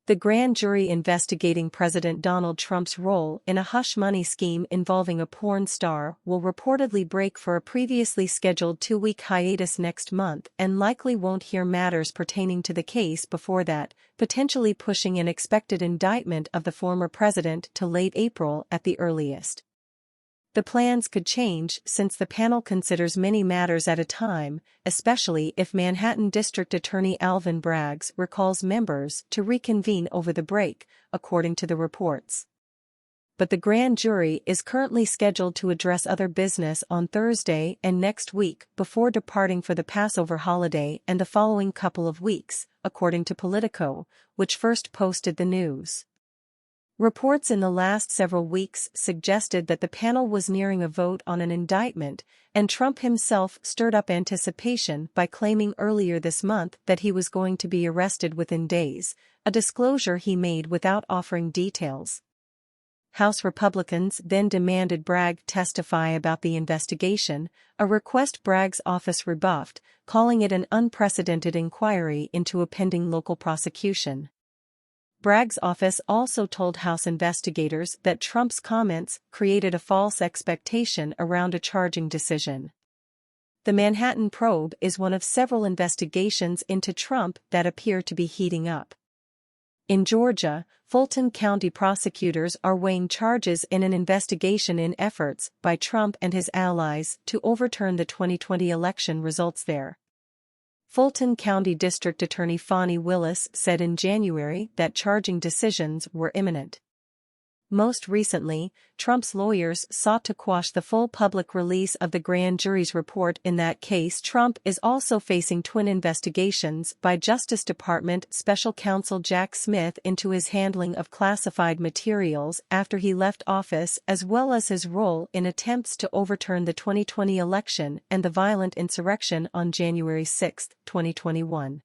The grand jury investigating President Donald Trump's role in a hush money scheme involving a porn star will reportedly break for a previously scheduled 2-week hiatus next month and likely won't hear matters pertaining to the case before that, potentially pushing an expected indictment of the former president to late April at the earliest. The plans could change since the panel considers many matters at a time, especially if Manhattan District Attorney Alvin Braggs recalls members to reconvene over the break, according to the reports. But the grand jury is currently scheduled to address other business on Thursday and next week before departing for the Passover holiday and the following couple of weeks, according to Politico, which first posted the news. Reports in the last several weeks suggested that the panel was nearing a vote on an indictment, and Trump himself stirred up anticipation by claiming earlier this month that he was going to be arrested within days, a disclosure he made without offering details. House Republicans then demanded Bragg testify about the investigation, a request Bragg's office rebuffed, calling it an unprecedented inquiry into a pending local prosecution. Bragg's office also told House investigators that Trump's comments created a false expectation around a charging decision. The Manhattan probe is one of several investigations into Trump that appear to be heating up. In Georgia, Fulton County prosecutors are weighing charges in an investigation in efforts by Trump and his allies to overturn the 2020 election results there. Fulton County District Attorney Fani Willis said in January that charging decisions were imminent. Most recently, Trump's lawyers sought to quash the full public release of the grand jury's report in that case. Trump is also facing twin investigations by Justice Department Special Counsel Jack Smith into his handling of classified materials after he left office, as well as his role in attempts to overturn the 2020 election and the violent insurrection on January 6, 2021.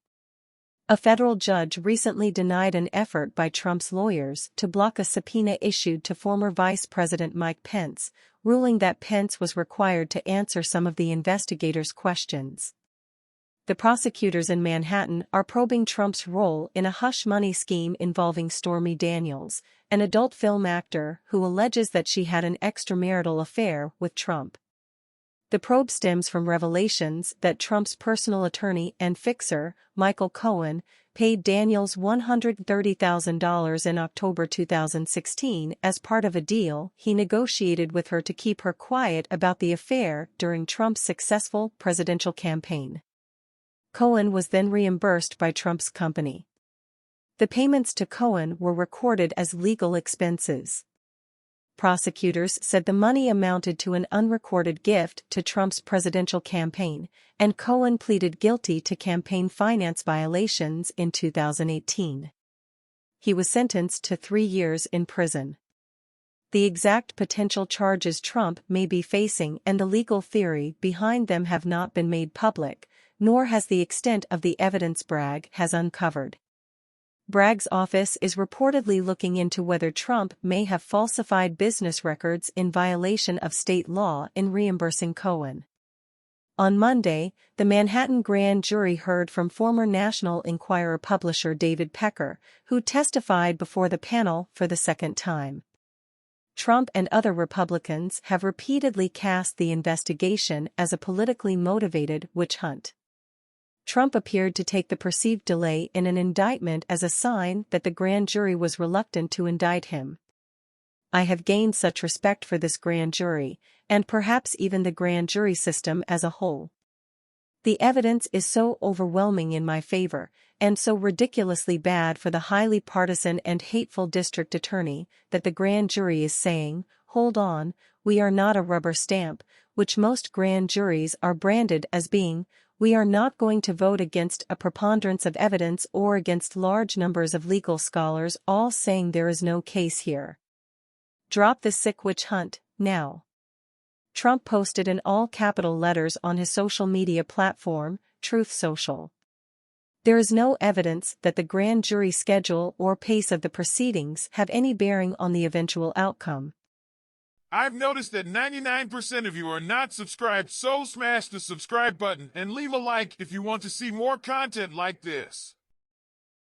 A federal judge recently denied an effort by Trump's lawyers to block a subpoena issued to former Vice President Mike Pence, ruling that Pence was required to answer some of the investigators' questions. The prosecutors in Manhattan are probing Trump's role in a hush money scheme involving Stormy Daniels, an adult film actor who alleges that she had an extramarital affair with Trump. The probe stems from revelations that Trump's personal attorney and fixer, Michael Cohen, paid Daniels $130,000 in October 2016 as part of a deal he negotiated with her to keep her quiet about the affair during Trump's successful presidential campaign. Cohen was then reimbursed by Trump's company. The payments to Cohen were recorded as legal expenses. Prosecutors said the money amounted to an unrecorded gift to Trump's presidential campaign, and Cohen pleaded guilty to campaign finance violations in 2018. He was sentenced to 3 years in prison. The exact potential charges Trump may be facing and the legal theory behind them have not been made public, nor has the extent of the evidence Bragg has uncovered. Bragg's office is reportedly looking into whether Trump may have falsified business records in violation of state law in reimbursing Cohen. On Monday, the Manhattan grand jury heard from former National Enquirer publisher David Pecker, who testified before the panel for the second time. Trump and other Republicans have repeatedly cast the investigation as a politically motivated witch hunt. Trump appeared to take the perceived delay in an indictment as a sign that the grand jury was reluctant to indict him. "I have gained such respect for this grand jury, and perhaps even the grand jury system as a whole. The evidence is so overwhelming in my favor, and so ridiculously bad for the highly partisan and hateful district attorney, that the grand jury is saying, 'Hold on, we are not a rubber stamp,' which most grand juries are branded as being. We are not going to vote against a preponderance of evidence or against large numbers of legal scholars all saying there is no case here. Drop the sick witch hunt, now." Trump posted in all capital letters on his social media platform, Truth Social. There is no evidence that the grand jury schedule or pace of the proceedings have any bearing on the eventual outcome. I've noticed that 99% of you are not subscribed, so smash the subscribe button and leave a like if you want to see more content like this.